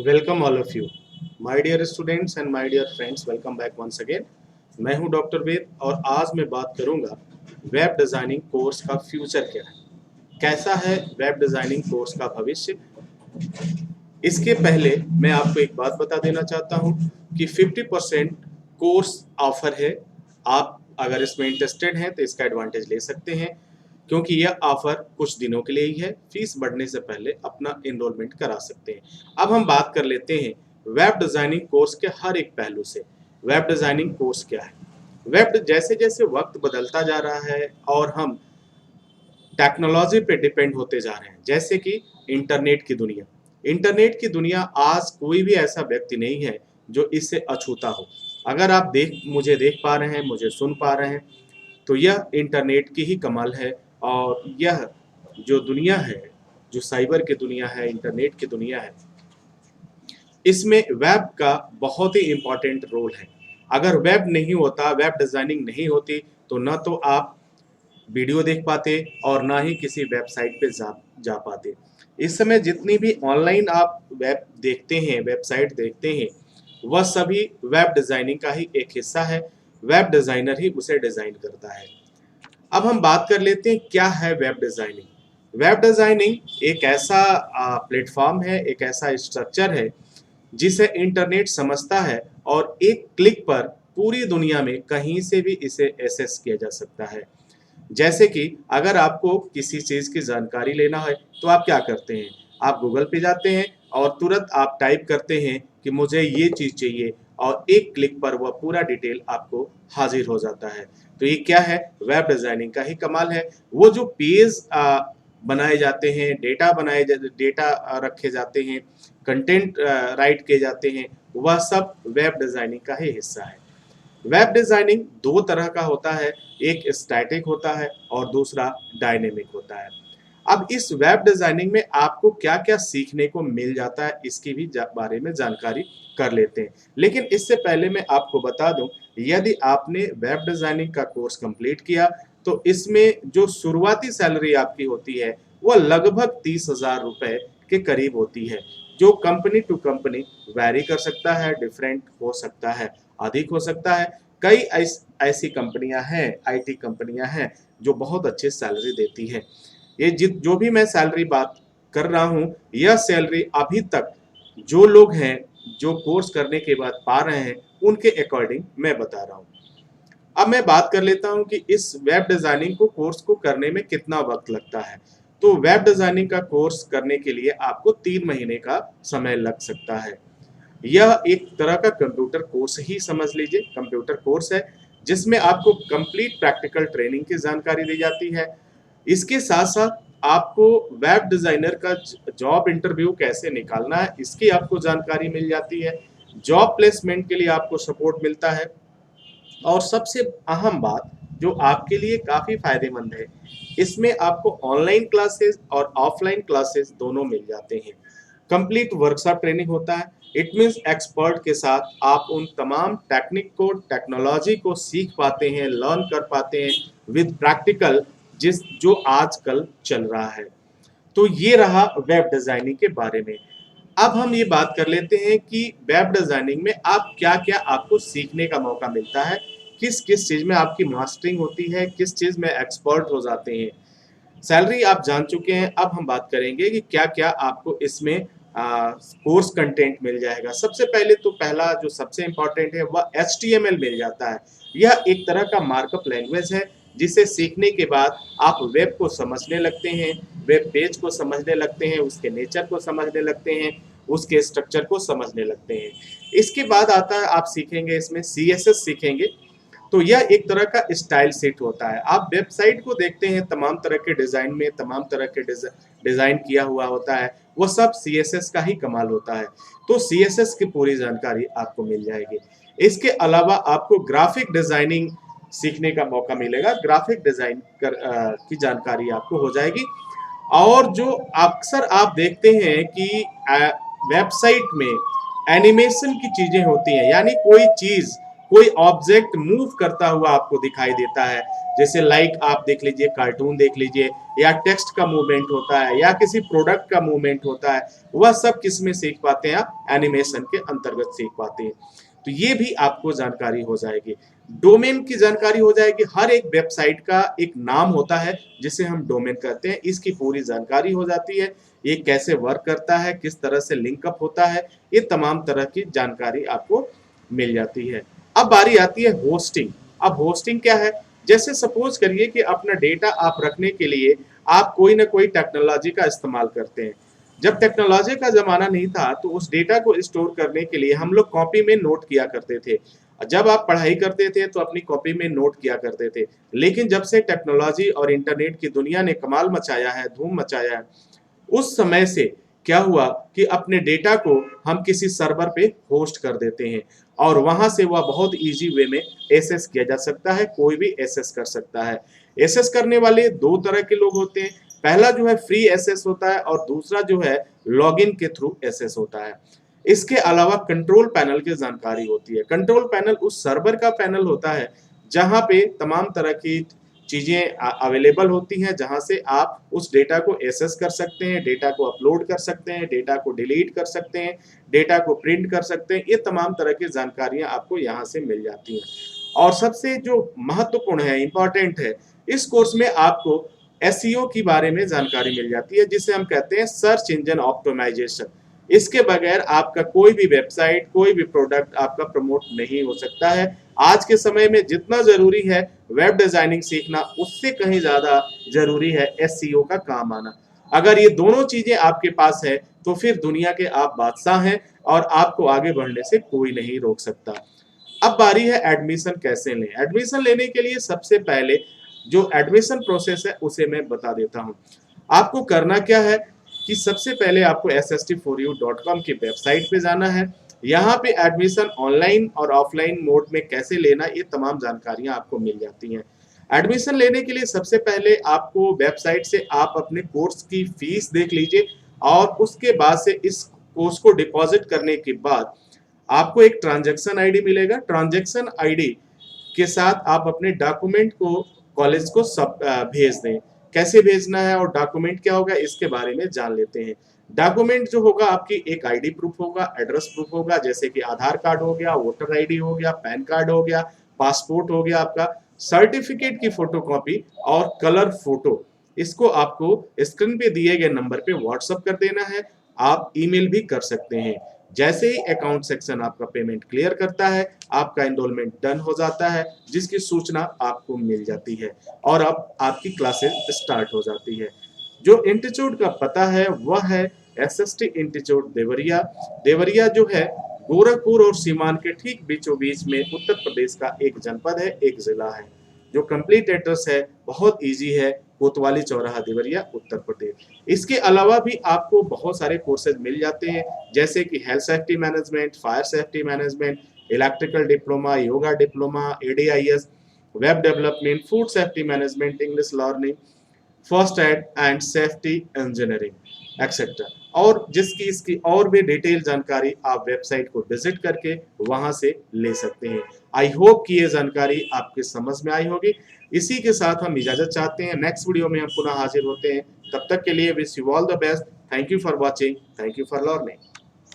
Welcome all of you my dear students and my dear friends. Welcome back once again. मैं हूं doctor Ved और आज मैं बात करूंगा वेब डिज़ाइनिंग कोर्स का फ्यूचर क्या है, कैसा है वेब डिज़ाइनिंग कोर्स का भविष्य। इसके पहले मैं आपको एक बात बता देना चाहता हूं कि 50% कोर्स ऑफर है। आप अगर इसमें इंटरेस्टेड हैं तो इसका एडवांटेज ले सकते हैं, क्योंकि यह ऑफर कुछ दिनों के लिए ही है। फीस बढ़ने से पहले अपना एनरोलमेंट करा सकते हैं। अब हम बात कर लेते हैं वेब डिज़ाइनिंग कोर्स के हर एक पहलू से। वेब डिज़ाइनिंग कोर्स क्या है? वेब जैसे जैसे वक्त बदलता जा रहा है और हम टेक्नोलॉजी पे डिपेंड होते जा रहे हैं, जैसे कि इंटरनेट की दुनिया आज कोई भी ऐसा व्यक्ति नहीं है जो इससे अछूता हो। अगर आप मुझे देख पा रहे हैं, मुझे सुन पा रहे हैं, तो यह इंटरनेट की ही कमाल है। और यह जो दुनिया है, जो साइबर की दुनिया है, इंटरनेट की दुनिया है, इसमें वेब का बहुत ही इम्पोर्टेंट रोल है। अगर वेब नहीं होता, वेब डिज़ाइनिंग नहीं होती, तो न तो आप वीडियो देख पाते और ना ही किसी वेबसाइट पे जा पाते। इस समय जितनी भी ऑनलाइन आप वेब देखते हैं, वेबसाइट देखते हैं, वह सभी वेब डिज़ाइनिंग का ही एक हिस्सा है। वेब डिज़ाइनर ही उसे डिज़ाइन करता है। अब हम बात कर लेते हैं क्या है वेब डिज़ाइनिंग। वेब डिज़ाइनिंग एक ऐसा प्लेटफॉर्म है, एक ऐसा स्ट्रक्चर है जिसे इंटरनेट समझता है और एक क्लिक पर पूरी दुनिया में कहीं से भी इसे एक्सेस किया जा सकता है। जैसे कि अगर आपको किसी चीज़ की जानकारी लेना है तो आप क्या करते हैं? आप गूगल पे जाते हैं और तुरंत आप टाइप करते हैं कि मुझे ये चीज़ चाहिए और एक क्लिक पर वह पूरा डिटेल आपको हाजिर हो जाता है। तो ये क्या है? वेब डिज़ाइनिंग का ही कमाल है। वो जो पेज बनाए जाते हैं, डेटा रखे जाते हैं, कंटेंट राइट किए जाते हैं, वह सब वेब डिज़ाइनिंग का ही हिस्सा है। वेब डिज़ाइनिंग दो तरह का होता है, एक स्टैटिक होता है और दूसरा डायनेमिक होता है। अब इस वेब डिज़ाइनिंग में आपको क्या-क्या सीखने को मिल जाता है, इसकी भी बारे में जानकारी कर लेते हैं। लेकिन इससे पहले मैं आपको बता दूं, यदि आपने वेब डिज़ाइनिंग का कोर्स कंप्लीट किया तो इसमें जो शुरुआती सैलरी आपकी होती है वह लगभग 30,000 रुपए के करीब होती है, जो कंपनी टू कंपनी वैरी कर सकता है, डिफरेंट हो सकता है, अधिक हो सकता है। कई ऐसी कंपनियां हैं, आईटी कंपनियां हैं जो बहुत अच्छी सैलरी देती है। ये जो भी मैं सैलरी बात कर रहा हूँ, यह सैलरी अभी तक जो लोग हैं, जो कोर्स करने के बाद पा रहे हैं, उनके अकॉर्डिंग मैं बता रहा हूँ। अब मैं बात कर लेता हूँ कि इस वेब डिज़ाइनिंग को कोर्स को करने में कितना वक्त लगता है। तो वेब डिज़ाइनिंग का कोर्स करने के लिए आपको 3 महीने का समय लग सकता है। यह एक तरह का कंप्यूटर कोर्स ही समझ लीजिए, कंप्यूटर कोर्स है, जिसमें आपको कंप्लीट प्रैक्टिकल ट्रेनिंग की जानकारी दी जाती है। इसके साथ-साथ आपको वेब डिज़ाइनर का जॉब इंटरव्यू कैसे निकालना है, इसकी आपको जानकारी मिल जाती है। जॉब प्लेसमेंट के लिए आपको सपोर्ट मिलता है। और सबसे अहम बात जो आपके लिए काफ़ी फ़ायदेमंद है, इसमें आपको ऑनलाइन क्लासेस और ऑफलाइन क्लासेस दोनों मिल जाते हैं। कंप्लीट वर्कशॉप ट्रेनिंग होता है। इट मीन्स एक्सपर्ट के साथ आप उन तमाम टेक्निक को, टेक्नोलॉजी को सीख पाते हैं, लर्न कर पाते हैं विद प्रैक्टिकल, जो आजकल चल रहा है। तो ये रहा वेब डिज़ाइनिंग के बारे में। अब हम ये बात कर लेते हैं कि वेब डिज़ाइनिंग में आप क्या-क्या आपको सीखने का मौका मिलता है, किस-किस चीज़ में आपकी मास्टरिंग होती है, किस चीज़ में एक्सपर्ट हो जाते हैं। सैलरी आप जान चुके हैं, अब हम बात करेंगे कि क्या-क्या आपको इसमें कोर्स कंटेंट मिल जाएगा। सबसे पहले तो पहला जो सबसे इम्पोर्टेंट है वह एचटीएमएल मिल जाता है। यह एक तरह का मार्कअप लैंग्वेज है, जिसे सीखने के बाद आप वेब को समझने लगते हैं, वेब पेज को समझने लगते हैं, उसके नेचर को समझने लगते हैं, उसके स्ट्रक्चर को समझने लगते हैं। इसके बाद आता है, आप सीखेंगे इसमें सीएसएस सीखेंगे। तो यह एक तरह का स्टाइल सेट होता है। आप वेबसाइट को देखते हैं, तमाम तरह के डिज़ाइन में तमाम तरह के डिज़ाइन किया हुआ होता है, वो सब सीएसएस का ही कमाल होता है। तो सीएसएस की पूरी जानकारी आपको मिल जाएगी। इसके अलावा आपको ग्राफिक डिज़ाइनिंग सीखने का मौका मिलेगा। ग्राफिक डिज़ाइन की जानकारी आपको हो जाएगी। और जो अक्सर आप देखते हैं कि वेबसाइट में एनिमेशन की चीज़ें होती हैं, यानी कोई चीज़, कोई ऑब्जेक्ट मूव करता हुआ आपको दिखाई देता है, जैसे लाइक आप देख लीजिए, कार्टून देख लीजिए, या टेक्स्ट का मूवमेंट होता है, या किसी प्रोडक्ट का मूवमेंट होता है, वह सब किस में सीख पाते हैं आप? एनिमेशन के अंतर्गत सीख पाते हैं। तो ये भी आपको जानकारी हो जाएगी। डोमेन की जानकारी हो जाएगी। हर एक वेबसाइट का एक नाम होता है जिसे हम डोमेन कहते हैं, इसकी पूरी जानकारी हो जाती है। ये कैसे वर्क करता है, किस तरह से लिंकअप होता है, ये तमाम तरह की जानकारी आपको मिल जाती है। अब बारी आती है होस्टिंग। अब होस्टिंग क्या है? जैसे सपोज करिए कि अपना डेटा आप रखने के लिए आप कोई ना कोई टेक्नोलॉजी का इस्तेमाल करते हैं। जब टेक्नोलॉजी का जमाना नहीं था तो उस डेटा को स्टोर करने के लिए हम लोग कॉपी में नोट किया करते थे। जब आप पढ़ाई करते थे तो अपनी कॉपी में नोट किया करते थे। लेकिन जब से टेक्नोलॉजी और इंटरनेट की दुनिया ने कमाल मचाया है, धूम मचाया है, उस समय से क्या हुआ कि अपने डेटा को हम किसी सर्वर पे होस्ट कर देते हैं और वहां से वह बहुत इजी वे में एक्सेस किया जा सकता है। कोई भी एक्सेस कर सकता है। एक्सेस करने वाले दो तरह के लोग होते हैं। पहला जो है फ्री एक्सेस होता है और दूसरा जो है लॉगिन के थ्रू एक्सेस होता है। इसके अलावा कंट्रोल पैनल की जानकारी होती है। कंट्रोल पैनल उस सर्वर का पैनल होता है जहां पे तमाम तरह की चीजें अवेलेबल होती हैं, जहां से आप उस डेटा को एक्सेस कर सकते हैं, डेटा को अपलोड कर सकते हैं, डेटा को डिलीट कर सकते हैं, डेटा को प्रिंट कर सकते हैं। ये तमाम तरह की जानकारियां आपको यहाँ से मिल जाती हैं। और सबसे जो महत्वपूर्ण है, इंपॉर्टेंट है, इस कोर्स में आपको एसईओ के बारे में जानकारी मिल जाती है, जिसे हम कहते हैं सर्च इंजन ऑप्टिमाइजेशन। इसके बगैर आपका कोई भी वेबसाइट, कोई भी प्रोडक्ट आपका प्रमोट नहीं हो सकता है। आज के समय में जितना जरूरी है वेब डिजाइनिंग सीखना, उससे कहीं ज्यादा जरूरी है एसईओ का काम आना। अगर ये दोनों चीजें आपके पास है तो फिर दुनिया के आप बादशाह हैं और आपको आगे बढ़ने से कोई नहीं रोक सकता। अब बारी है एडमिशन कैसे लें। एडमिशन लेने के लिए सबसे पहले जो एडमिशन प्रोसेस है उसे मैं बता देता हूँ। आपको करना क्या है कि सबसे पहले आपको sst4u.com की वेबसाइट पे जाना है। यहाँ पे एडमिशन ऑनलाइन और ऑफलाइन मोड में कैसे लेना, ये तमाम जानकारियां आपको मिल जाती हैं। एडमिशन लेने के लिए सबसे पहले आपको वेबसाइट से आप अपने कोर्स की फीस देख लीजिए और उसके बाद से इस कोर्स को डिपॉजिट करने के बाद आपको एक ट्रांजैक्शन आईडी मिलेगा। ट्रांजैक्शन आईडी के साथ आप अपने डॉक्यूमेंट को कॉलेज को सब भेज दें। कैसे भेजना है और डॉक्यूमेंट क्या होगा, इसके बारे में जान लेते हैं। डॉक्यूमेंट जो होगा आपकी एक आईडी प्रूफ होगा, एड्रेस प्रूफ होगा, जैसे कि आधार कार्ड हो गया, वोटर आईडी हो गया, पैन कार्ड हो गया, पासपोर्ट हो गया आपका, सर्टिफिकेट की फोटोकॉपी और कलर फोटो। इसको आपको स्क्रीन पे दिए गए नंबर पे व्हाट्सएप कर देना है। आप ईमेल भी कर सकते हैं। जैसे ही अकाउंट सेक्शन आपका पेमेंट क्लियर करता है, आपका एनरोलमेंट डन हो जाता है, जिसकी सूचना आपको मिल जाती है और अब आपकी क्लासेस स्टार्ट हो जाती है। जो इंस्टीट्यूट का पता है वह है एसएसटी इंस्टीट्यूट देवरिया। देवरिया जो है गोरखपुर और सीमान के ठीक बीचों बीच में उत्तर प्रदेश का एक जनपद है, एक जिला है। जो कंप्लीट एड्रेस है बहुत इजी है, कोतवाली चौराहा देवरिया उत्तर प्रदेश। इसके अलावा भी आपको बहुत सारे कोर्सेज मिल जाते हैं, जैसे कि health safety management, fire safety management, electrical diploma, yoga diploma, ADIS, web development, food safety management, English learning, first aid and safety engineering etcetera. और जिसकी इसकी और भी डिटेल जानकारी आप वेबसाइट को विजिट करके वहां से ले सकते हैं। आई होप कि ये जानकारी आपके समझ में आई होगी। इसी के साथ हम इजाजत चाहते हैं। नेक्स्ट वीडियो में हम पुनः हाजिर होते हैं। तब तक के लिए wish you all the best. Thank you for watching. Thank you for learning.